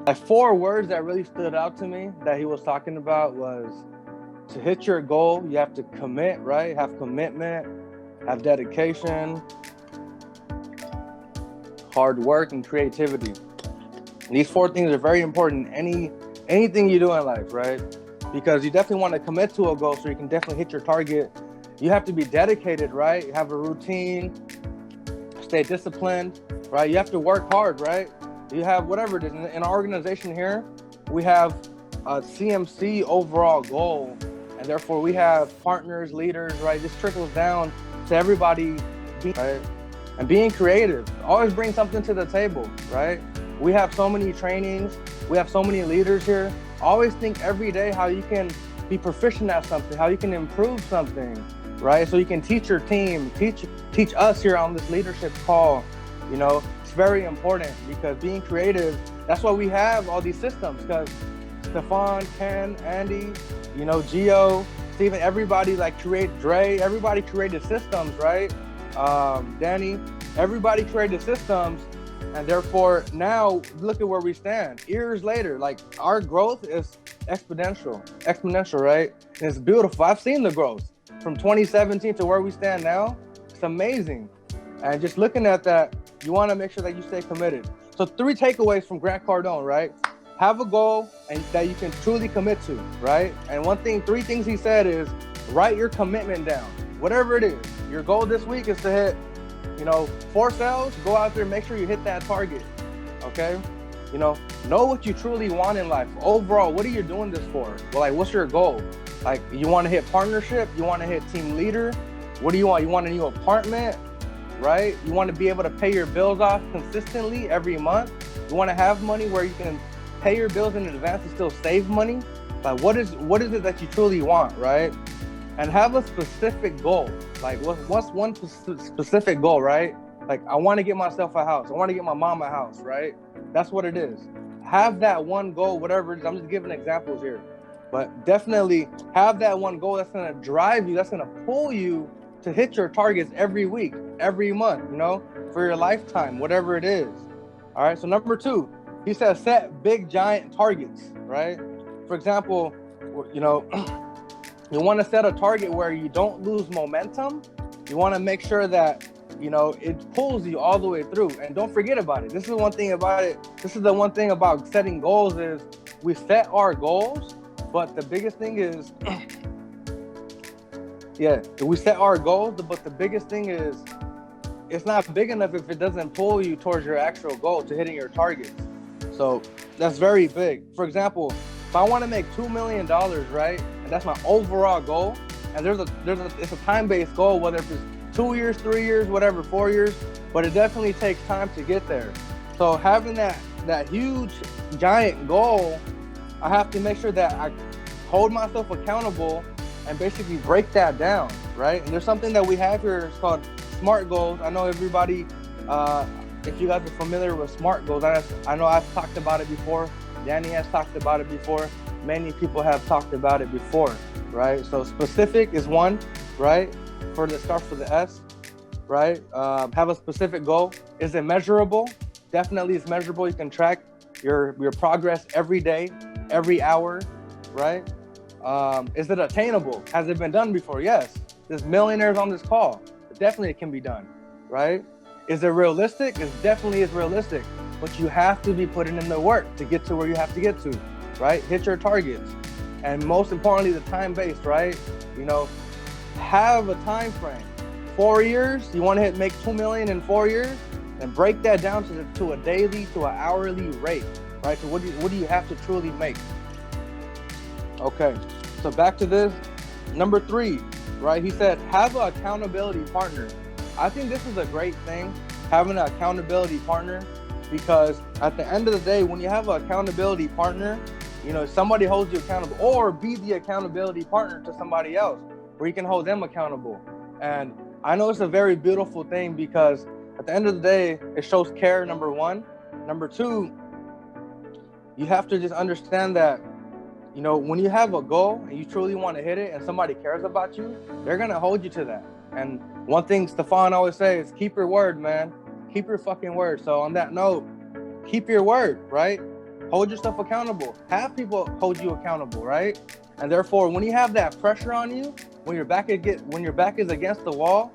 Like 4 words that really stood out to me that he was talking about was to hit your goal, you have to commit, right? Have commitment, have dedication, hard work, and creativity. These 4 things are very important in anything you do in life, right? Because you definitely want to commit to a goal so you can definitely hit your target. You have to be dedicated, right? Have a routine, stay disciplined, right? You have to work hard, right? You have whatever it is. In our organization here, we have a CMC overall goal, and therefore we have partners, leaders, right? This trickles down to everybody, right? And being creative, always bring something to the table, right? We have so many trainings, we have so many leaders here. Always think every day how you can be proficient at something, how you can improve something, right? So you can teach your team, teach us here on this leadership call. You know, it's very important because being creative, that's why we have all these systems, because Stefan, Ken, Andy, you know, Gio, Steven, everybody like Dre, everybody created systems, right? Danny, everybody created systems, and therefore now look at where we stand. Years later, like our growth is exponential, right? And it's beautiful. I've seen the growth from 2017 to where we stand now. It's amazing. And just looking at that, you want to make sure that you stay committed. So 3 takeaways from Grant Cardone, right? Have a goal and that you can truly commit to, right? And 3 things he said is write your commitment down, whatever it is. Your goal this week is to hit, 4 sales. Go out there and make sure you hit that target, okay? Know what you truly want in life. Overall, what are you doing this for? Well, like, what's your goal? Like, you want to hit partnership? You want to hit team leader? What do you want? You want a new apartment, right? You want to be able to pay your bills off consistently every month. You want to have money where you can pay your bills in advance and still save money. Like, what is it that you truly want, right? And have a specific goal. Like, what's one specific goal, right? Like, I want to get myself a house. I want to get my mom a house, right? That's what it is. Have that one goal, whatever it is. I'm just giving examples here. But definitely have that one goal that's going to drive you, that's going to pull you to hit your targets every week, every month, for your lifetime, whatever it is. All right. So number 2, he says, set big, giant targets, right? For example, you want to set a target where you don't lose momentum. You want to make sure that, it pulls you all the way through. And don't forget about it. This is the one thing about setting goals is we set our goals, but the biggest thing is, we set our goals, but the biggest thing is it's not big enough if it doesn't pull you towards your actual goal to hitting your targets. So that's very big. For example, if I want to make $2 million, right, and that's my overall goal, and it's a time-based goal, whether it's 2 years, 3 years, whatever, 4 years, but it definitely takes time to get there. So having that huge, giant goal, I have to make sure that I hold myself accountable and basically break that down, right? And there's something that we have here, it's called SMART goals. I know everybody, if you guys are familiar with SMART goals, I know I've talked about it before. Danny has talked about it before. Many people have talked about it before, right? So specific is one, right? That starts with the S, right? Have a specific goal. Is it measurable? Definitely it's measurable. You can track your progress every day, every hour, right? Is it attainable? Has it been done before? Yes. There's millionaires on this call. Definitely it can be done, right? Is it realistic? It definitely is realistic, but you have to be putting in the work to get to where you have to get to, right? Hit your targets. And most importantly, the time-based, right? Have a time frame. 4 years, you want to make $2 million in 4 years, and break that down to a daily, to an hourly rate, right? So what do you have to truly make? Okay, so back to this. Number 3, right? He said, have an accountability partner. I think this is a great thing, having an accountability partner, because at the end of the day, when you have an accountability partner, somebody holds you accountable, or be the accountability partner to somebody else where you can hold them accountable. And I know it's a very beautiful thing because at the end of the day, it shows care, number 1. Number 2, you have to just understand that, when you have a goal and you truly want to hit it and somebody cares about you, they're going to hold you to that. And one thing Stefan always says is keep your word, man. Keep your fucking word. So on that note, keep your word, right? hold yourself accountable. Have people hold you accountable, right? And therefore, when you have that pressure on you, when your back is against the wall,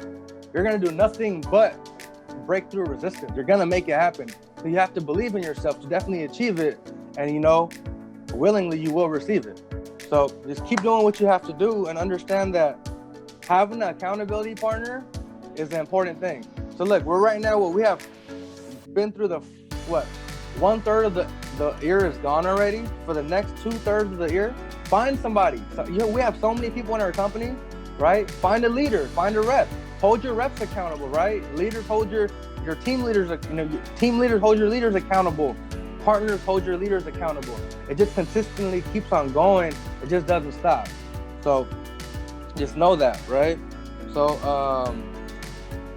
you're gonna do nothing but break through resistance. You're gonna make it happen. So you have to believe in yourself to definitely achieve it, and willingly you will receive it. So just keep doing what you have to do, and understand that having an accountability partner is an important thing. So look, we have been through the 1/3 of the year is gone already. For the next 2/3 of the year, find somebody. So, we have so many people in our company, right? Find a leader, find a rep, hold your reps accountable, right? Leaders hold your team leaders, team leaders hold your leaders accountable. Partners hold your leaders accountable. It just consistently keeps on going. It just doesn't stop. So just know that, right? So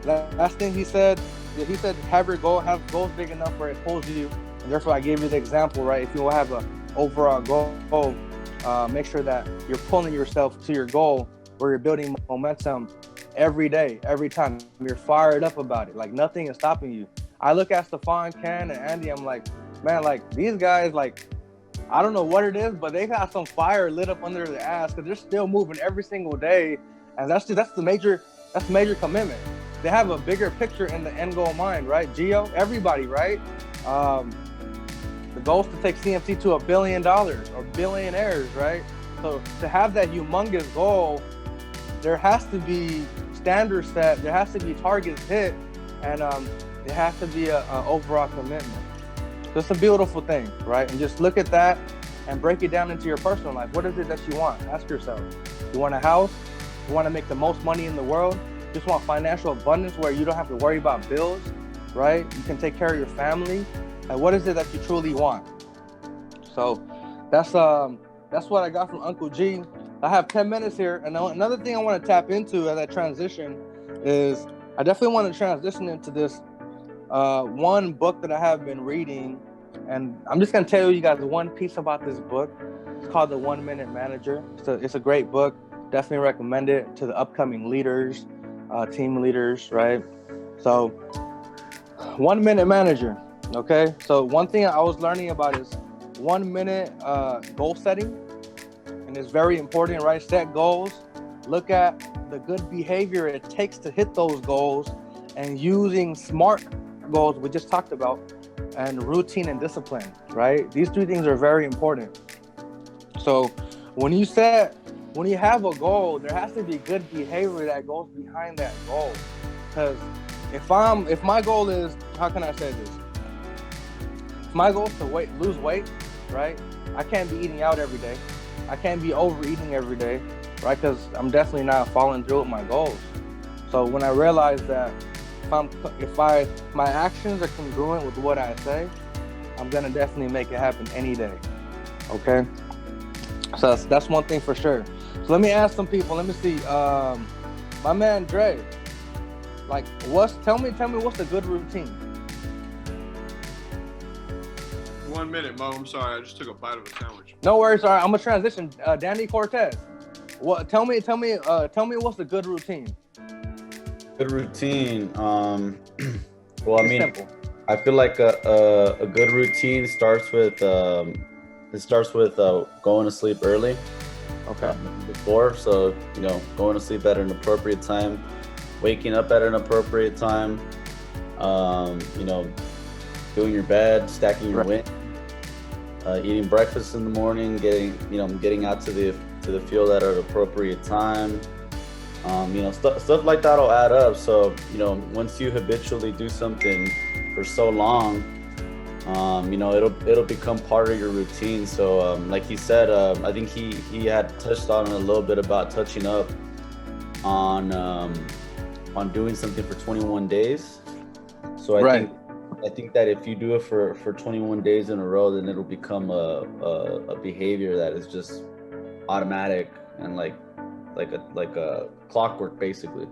last thing he said, have goals big enough where it pulls you. And therefore, I gave you the example, right? If you have an overall goal, make sure that you're pulling yourself to your goal, where you're building momentum every day, every time. You're fired up about it. Like, nothing is stopping you. I look at Stefan, Ken, and Andy. I'm like, man, like, these guys, like, I don't know what it is, but they got some fire lit up under their ass, because they're still moving every single day. And that's major commitment. They have a bigger picture in the end goal in mind, right? Gio, everybody, right? The goal is to take CMC to $1 billion or billionaires, right? So to have that humongous goal, there has to be standards set, there has to be targets hit, and it has to be an overall commitment. So it's a beautiful thing, right? And just look at that and break it down into your personal life. What is it that you want? Ask yourself. You want a house? You want to make the most money in the world? You just want financial abundance where you don't have to worry about bills, right? You can take care of your family. And what is it that you truly want? So that's what I got from Uncle G. I have 10 minutes here. And another thing I want to tap into as I transition is I definitely want to transition into this one book that I have been reading. And I'm just going to tell you guys one piece about this book. It's called The 1 Minute Manager. It's a great book. Definitely recommend it to the upcoming leaders, team leaders, right? So 1 Minute Manager. Okay. So one thing I was learning about is 1 minute goal setting. And it's very important, right? Set goals. Look at the good behavior it takes to hit those goals, and using SMART goals we just talked about, and routine and discipline, right? These three things are very important. So when you have a goal, there has to be good behavior that goes behind that goal. Because if my goal is, how can I say this? If my goal is to lose weight, right? I can't be eating out every day. I can't be overeating every day, right? Because I'm definitely not following through with my goals. So when I realize that if my actions are congruent with what I say, I'm gonna definitely make it happen any day. Okay. So that's one thing for sure. So let me ask some people. Let me see. My man Dre. Like, tell me what's a good routine? 1 minute, Mo. I'm sorry, I just took a bite of a sandwich. No worries. All right, I'm gonna transition. Danny Cortez. Tell me what's a good routine? Good routine. Well, I mean, simple. I feel like a good routine starts with going to sleep early. Okay. Before, so going to sleep at an appropriate time, waking up at an appropriate time. Doing your bed, stacking your wins, eating breakfast in the morning, getting out to the field at an appropriate time. Stuff like that will add up. So, once you habitually do something for so long, it'll become part of your routine. So, like he said, I think he had touched on a little bit about touching up on doing something for 21 days. So I think that if you do it for 21 days in a row, then it'll become a behavior that is just automatic and like a clockwork, basically.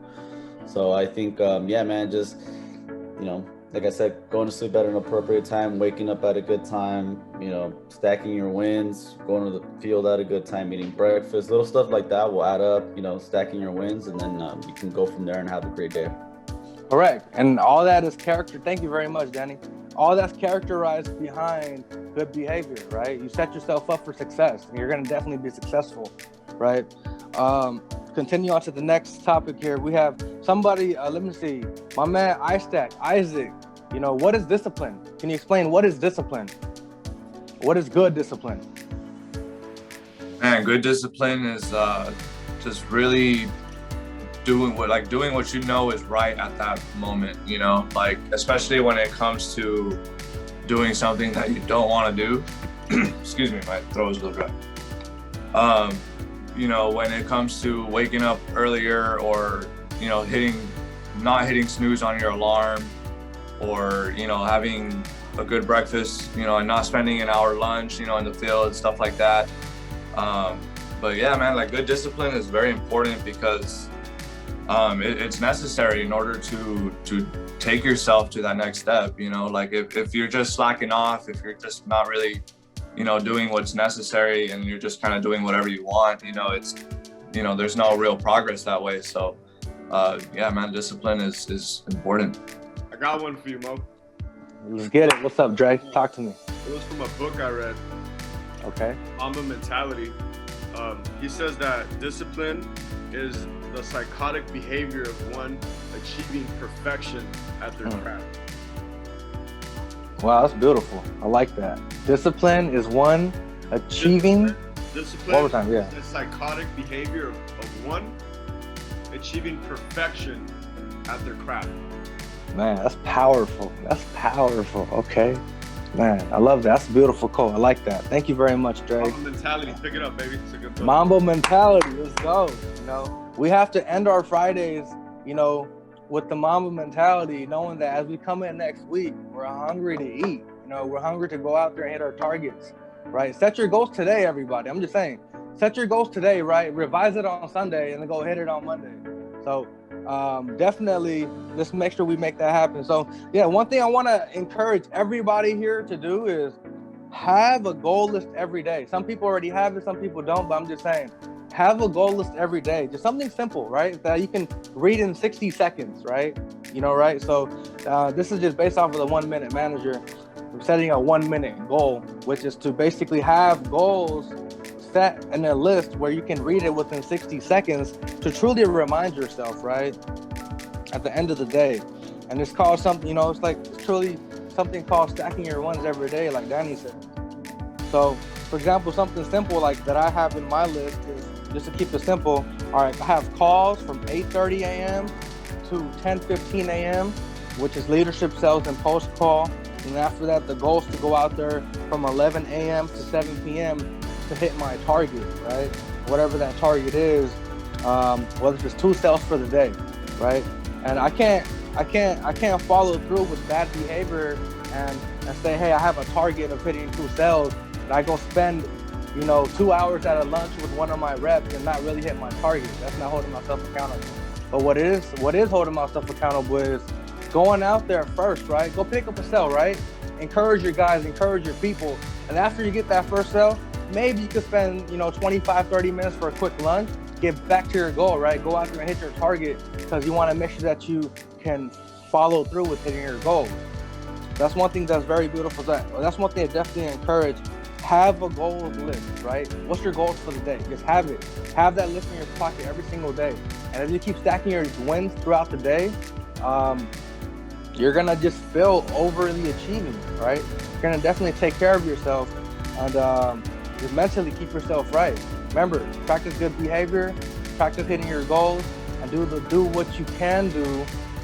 So I think, just, like I said, going to sleep at an appropriate time, waking up at a good time, stacking your wins, going to the field at a good time, eating breakfast, little stuff like that will add up, stacking your wins, and then you can go from there and have a great day. Correct. And all that is character. Thank you very much, Danny. all that's characterized behind good behavior, right? You set yourself up for success, and you're going to definitely be successful, right? Continue on to the next topic here. We have somebody, let me see, my man Isaac, you know, what is discipline? Can you explain what is discipline? What is good discipline? Man, good discipline is just really doing what you know is right at that moment, you know, like especially when it comes to doing something that you don't want to do. Excuse me, my throat is a little dry. You know, when it comes to waking up earlier, or, you know, not hitting snooze on your alarm, or, you know, having a good breakfast, you know, and not spending an hour lunch, you know, in the field, stuff like that. But yeah, man, like good discipline is very important because it's necessary in order to take yourself to that next step. You know, like if you're just slacking off, if you're just not really, you know, doing what's necessary, and you're just kind of doing whatever you want, you know, it's, you know, there's no real progress that way. So yeah, man, discipline is important. I got one for you, Mo. Let's get it. What's up, Dre? Talk to me. It was from a book I read. Okay. Mamba Mentality. He says that discipline is the psychotic behavior of one achieving perfection at their craft. Wow, that's beautiful. I like that. Discipline is one achieving. Discipline one more time, yeah. is the psychotic behavior of one achieving perfection at their craft. Man, that's powerful. That's powerful. Okay. Man, I love that. That's a beautiful quote. I like that. Thank you very much, Dre. Mamba Mentality. Pick it up, baby. It's a good book. Mambo Mentality. Let's go. You know, we have to end our Fridays, you know, with the Mambo Mentality, knowing that as we come in next week, we're hungry to eat. You know, we're hungry to go out there and hit our targets, right? Set your goals today, everybody. I'm just saying, set your goals today, right? Revise it on Sunday and then go hit it on Monday. So definitely let's make sure we make that happen. So yeah, one thing I want to encourage everybody here to do is have a goal list every day. Some people already have it, some people don't, but I'm just saying, have a goal list every day. Just something simple, right? That you can read in 60 seconds, right? You know, right? So this is just based off of the 1 Minute Manager. I'm setting a 1 minute goal, which is to basically have goals set in a list where you can read it within 60 seconds to truly remind yourself, right? At the end of the day. And it's called something, you know, it's truly something called stacking your wins every day, like Danny said. So, for example, something simple like that I have in my list is, just to keep it simple, all right, I have calls from 8:30 a.m. to 10:15 a.m., which is leadership, sales, and post call. And after that, the goal is to go out there from 11 a.m. to 7 p.m. to hit my target, right? Whatever that target is, whether it's 2 sales for the day, right? And I can't follow through with bad behavior and say, hey, I have a target of hitting 2 sales, and I go spend, you know, 2 hours at a lunch with one of my reps and not really hit my target. That's not holding myself accountable. But what is holding myself accountable is going out there first, right? Go pick up a sale, right? Encourage your guys, encourage your people. And after you get that first sale, maybe you could spend, you know, 25, 30 minutes for a quick lunch, get back to your goal, right? Go out there and hit your target because you want to make sure that you can follow through with hitting your goals. That's one thing that's very beautiful. That's one thing I definitely encourage. Have a goals list, right? What's your goals for the day? Just have it. Have that list in your pocket every single day. And as you keep stacking your wins throughout the day, you're going to just feel overly achieving, right? You're going to definitely take care of yourself and just mentally keep yourself right. Remember, practice good behavior, practice hitting your goals, and do what you can do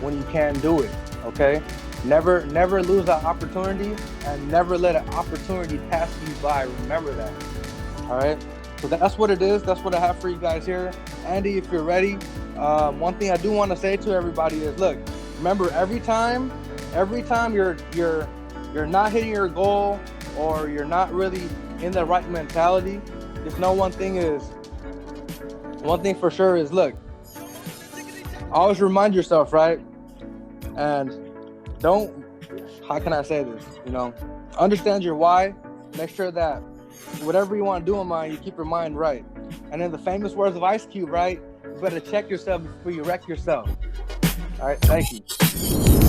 when you can do it, okay? Never lose an opportunity, and never let an opportunity pass you by. Remember that, all right? So that's what it is. That's what I have for you guys here. Andy, if you're ready, one thing I do want to say to everybody is, look, remember, every time you're not hitting your goal or you're not really in the right mentality, just know one thing for sure is, look, always remind yourself, right? And how can I say this? You know, understand your why. Make sure that whatever you want to do in mind, you keep your mind right. And in the famous words of Ice Cube, right? You better check yourself before you wreck yourself. All right, thank you.